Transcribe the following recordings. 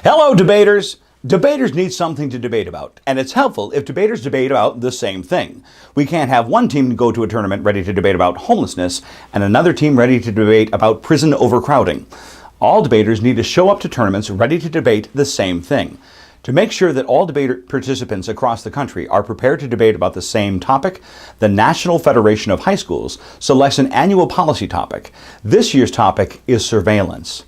Hello, debaters! Debaters need something to debate about, and it's helpful if debaters debate about the same thing. We can't have one team go to a tournament ready to debate about homelessness and another team ready to debate about prison overcrowding. All debaters need to show up to tournaments ready to debate the same thing. To make sure that all debate participants across the country are prepared to debate about the same topic, the National Federation of High Schools selects an annual policy topic. This year's topic is surveillance.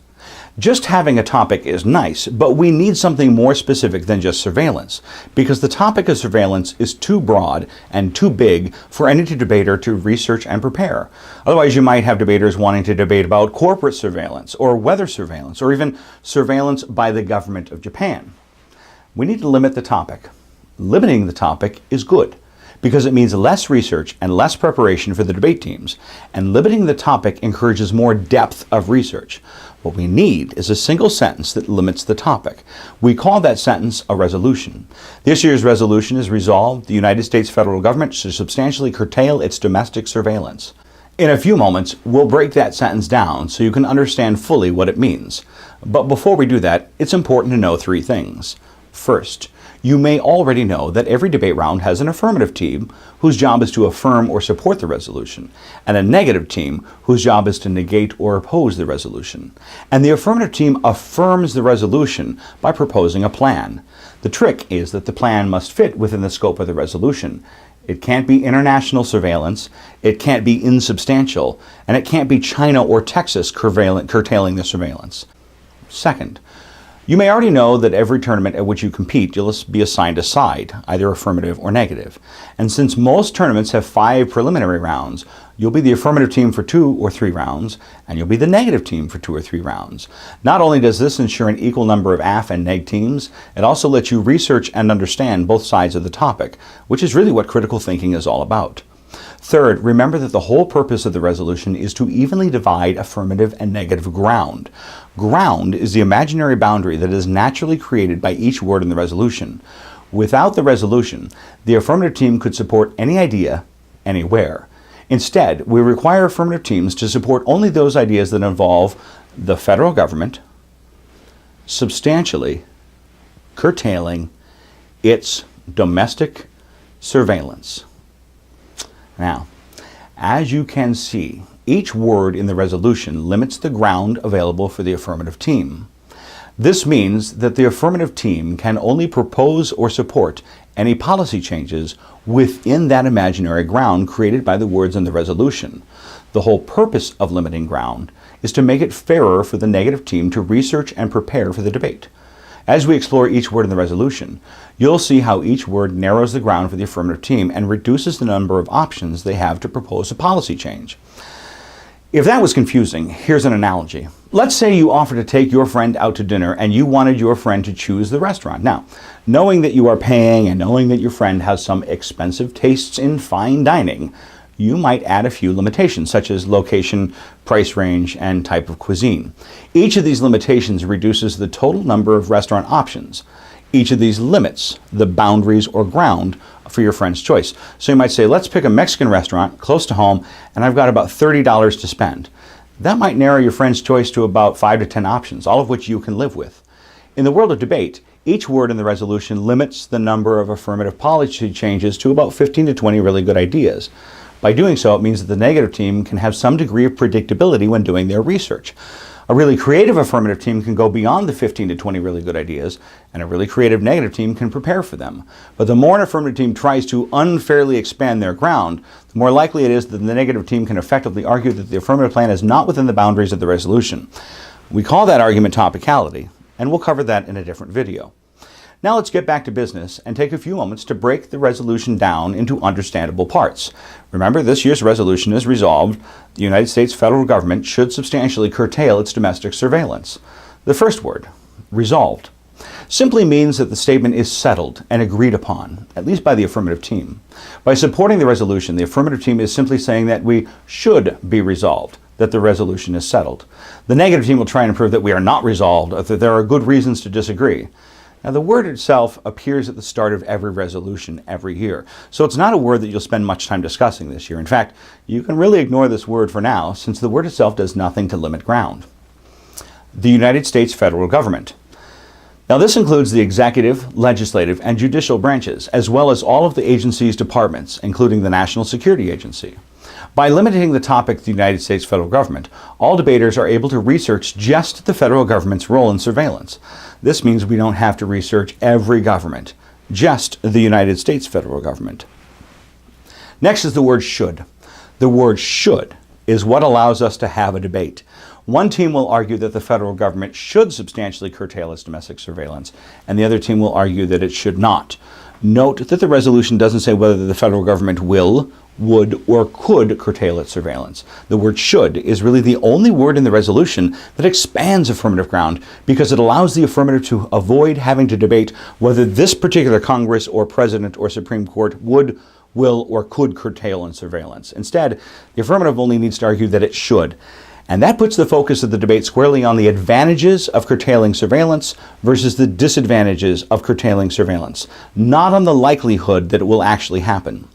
Just having a topic is nice, but we need something more specific than just surveillance, because the topic of surveillance is too broad and too big for any debater to research and prepare. Otherwise, you might have debaters wanting to debate about corporate surveillance, or weather surveillance, or even surveillance by the government of Japan. We need to limit the topic. Limiting the topic is good, because it means less research and less preparation for the debate teams, and limiting the topic encourages more depth of research. What we need is a single sentence that limits the topic. We call that sentence a resolution. This year's resolution is resolved the United States federal government should substantially curtail its domestic surveillance. In a few moments, we'll break that sentence down so you can understand fully what it means. But before we do that, it's important to know three things. First, you may already know that every debate round has an affirmative team whose job is to affirm or support the resolution, and a negative team whose job is to negate or oppose the resolution. And the affirmative team affirms the resolution by proposing a plan. The trick is that the plan must fit within the scope of the resolution. It can't be international surveillance, it can't be insubstantial, and it can't be China or Texas curtailing the surveillance. Second, you may already know that every tournament at which you compete, you'll be assigned a side, either affirmative or negative. And since most tournaments have 5 preliminary rounds, you'll be the affirmative team for 2 or 3 rounds, and you'll be the negative team for 2 or 3 rounds. Not only does this ensure an equal number of AF and neg teams, it also lets you research and understand both sides of the topic, which is really what critical thinking is all about. Third, remember that the whole purpose of the resolution is to evenly divide affirmative and negative ground. Ground is the imaginary boundary that is naturally created by each word in the resolution. Without the resolution, the affirmative team could support any idea, anywhere. Instead, we require affirmative teams to support only those ideas that involve the federal government substantially curtailing its domestic surveillance. Now, as you can see, each word in the resolution limits the ground available for the affirmative team. This means that the affirmative team can only propose or support any policy changes within that imaginary ground created by the words in the resolution. The whole purpose of limiting ground is to make it fairer for the negative team to research and prepare for the debate. As we explore each word in the resolution, you'll see how each word narrows the ground for the affirmative team and reduces the number of options they have to propose a policy change. If that was confusing, here's an analogy. Let's say you offer to take your friend out to dinner and you wanted your friend to choose the restaurant. Now, knowing that you are paying and knowing that your friend has some expensive tastes in fine dining, you might add a few limitations, such as location, price range, and type of cuisine. Each of these limitations reduces the total number of restaurant options. Each of these limits the boundaries or ground for your friend's choice. So you might say, let's pick a Mexican restaurant close to home, and I've got about $30 to spend. That might narrow your friend's choice to about 5 to 10 options, all of which you can live with. In the world of debate, each word in the resolution limits the number of affirmative policy changes to about 15 to 20 really good ideas. By doing so, it means that the negative team can have some degree of predictability when doing their research. A really creative affirmative team can go beyond the 15 to 20 really good ideas, and a really creative negative team can prepare for them. But the more an affirmative team tries to unfairly expand their ground, the more likely it is that the negative team can effectively argue that the affirmative plan is not within the boundaries of the resolution. We call that argument topicality, and we'll cover that in a different video. Now let's get back to business and take a few moments to break the resolution down into understandable parts. Remember, this year's resolution is resolved the United States federal government should substantially curtail its domestic surveillance. The first word, resolved, simply means that the statement is settled and agreed upon, at least by the affirmative team. By supporting the resolution, the affirmative team is simply saying that we should be resolved, that the resolution is settled. The negative team will try and prove that we are not resolved, or that there are good reasons to disagree. Now, the word itself appears at the start of every resolution every year, so it's not a word that you'll spend much time discussing this year. In fact, you can really ignore this word for now, since the word itself does nothing to limit ground. The United States federal government. Now, this includes the executive, legislative, and judicial branches, as well as all of the agency's departments, including the National Security Agency. By limiting the topic to the United States federal government, all debaters are able to research just the federal government's role in surveillance. This means we don't have to research every government, just the United States federal government. Next is the word should. The word should is what allows us to have a debate. One team will argue that the federal government should substantially curtail its domestic surveillance, and the other team will argue that it should not. Note that the resolution doesn't say whether the federal government will, would, or could curtail its surveillance. The word should is really the only word in the resolution that expands affirmative ground because it allows the affirmative to avoid having to debate whether this particular Congress or President or Supreme Court would, will, or could curtail in surveillance. Instead, the affirmative only needs to argue that it should. And that puts the focus of the debate squarely on the advantages of curtailing surveillance versus the disadvantages of curtailing surveillance, not on the likelihood that it will actually happen.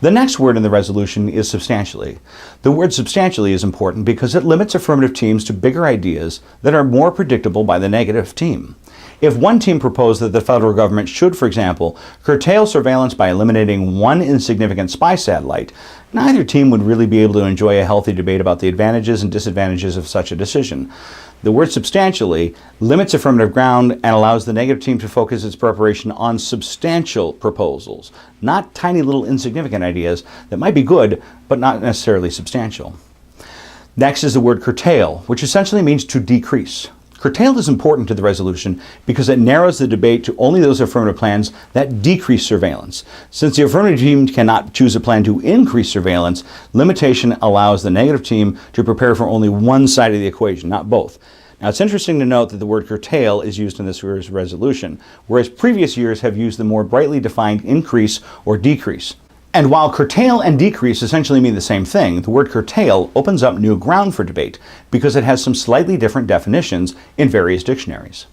The next word in the resolution is substantially. The word substantially is important because it limits affirmative teams to bigger ideas that are more predictable by the negative team. If one team proposed that the federal government should, for example, curtail surveillance by eliminating one insignificant spy satellite, neither team would really be able to enjoy a healthy debate about the advantages and disadvantages of such a decision. The word substantially limits affirmative ground and allows the negative team to focus its preparation on substantial proposals, not tiny little insignificant ideas that might be good, but not necessarily substantial. Next is the word curtail, which essentially means to decrease. Curtail is important to the resolution because it narrows the debate to only those affirmative plans that decrease surveillance. Since the affirmative team cannot choose a plan to increase surveillance, limitation allows the negative team to prepare for only one side of the equation, not both. Now, it's interesting to note that the word curtail is used in this year's resolution, whereas previous years have used the more brightly defined increase or decrease. And while curtail and decrease essentially mean the same thing, the word curtail opens up new ground for debate because it has some slightly different definitions in various dictionaries.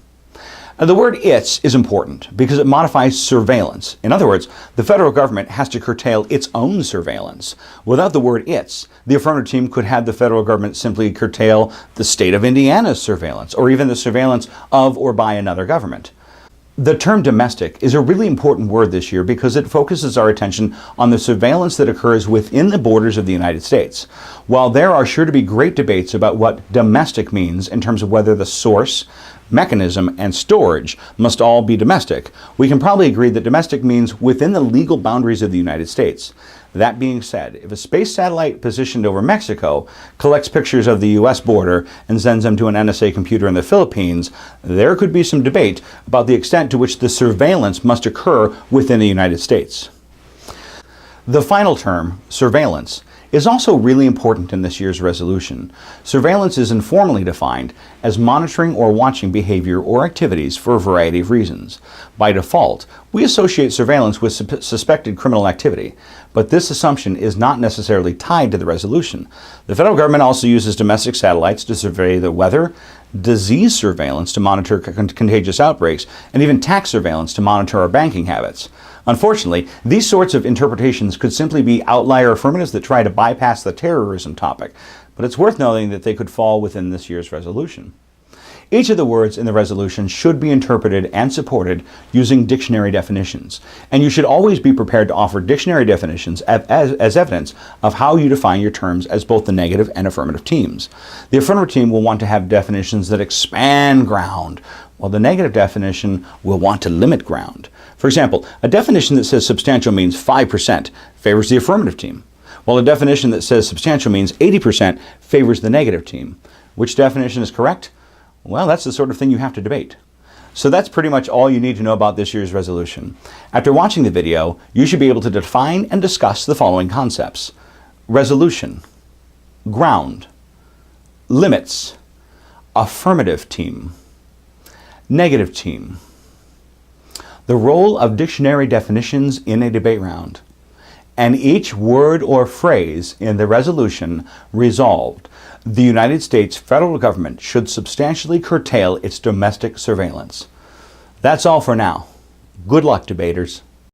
Now, the word its is important because it modifies surveillance. In other words, the federal government has to curtail its own surveillance. Without the word its, the affirmative team could have the federal government simply curtail the state of Indiana's surveillance or even the surveillance of or by another government. The term domestic is a really important word this year because it focuses our attention on the surveillance that occurs within the borders of the United States. While there are sure to be great debates about what domestic means in terms of whether the source, mechanism, and storage must all be domestic, we can probably agree that domestic means within the legal boundaries of the United States. That being said, if a space satellite positioned over Mexico collects pictures of the U.S. border and sends them to an NSA computer in the Philippines, there could be some debate about the extent to which the surveillance must occur within the United States. The final term, surveillance, is also really important in this year's resolution. Surveillance is informally defined as monitoring or watching behavior or activities for a variety of reasons. By default, we associate surveillance with suspected criminal activity, but this assumption is not necessarily tied to the resolution. The federal government also uses domestic satellites to survey the weather, disease surveillance to monitor contagious outbreaks, and even tax surveillance to monitor our banking habits. Unfortunately, these sorts of interpretations could simply be outlier affirmatives that try to bypass the terrorism topic, but it's worth noting that they could fall within this year's resolution. Each of the words in the resolution should be interpreted and supported using dictionary definitions, and you should always be prepared to offer dictionary definitions as evidence of how you define your terms as both the negative and affirmative teams. The affirmative team will want to have definitions that expand ground, while the negative definition will want to limit ground. For example, a definition that says substantial means 5% favors the affirmative team, while a definition that says substantial means 80% favors the negative team. Which definition is correct? Well, that's the sort of thing you have to debate. So that's pretty much all you need to know about this year's resolution. After watching the video, you should be able to define and discuss the following concepts: resolution, ground, limits, affirmative team, negative team, the role of dictionary definitions in a debate round, and each word or phrase in the resolution resolved. The United States federal government should substantially curtail its domestic surveillance. That's all for now. Good luck, debaters.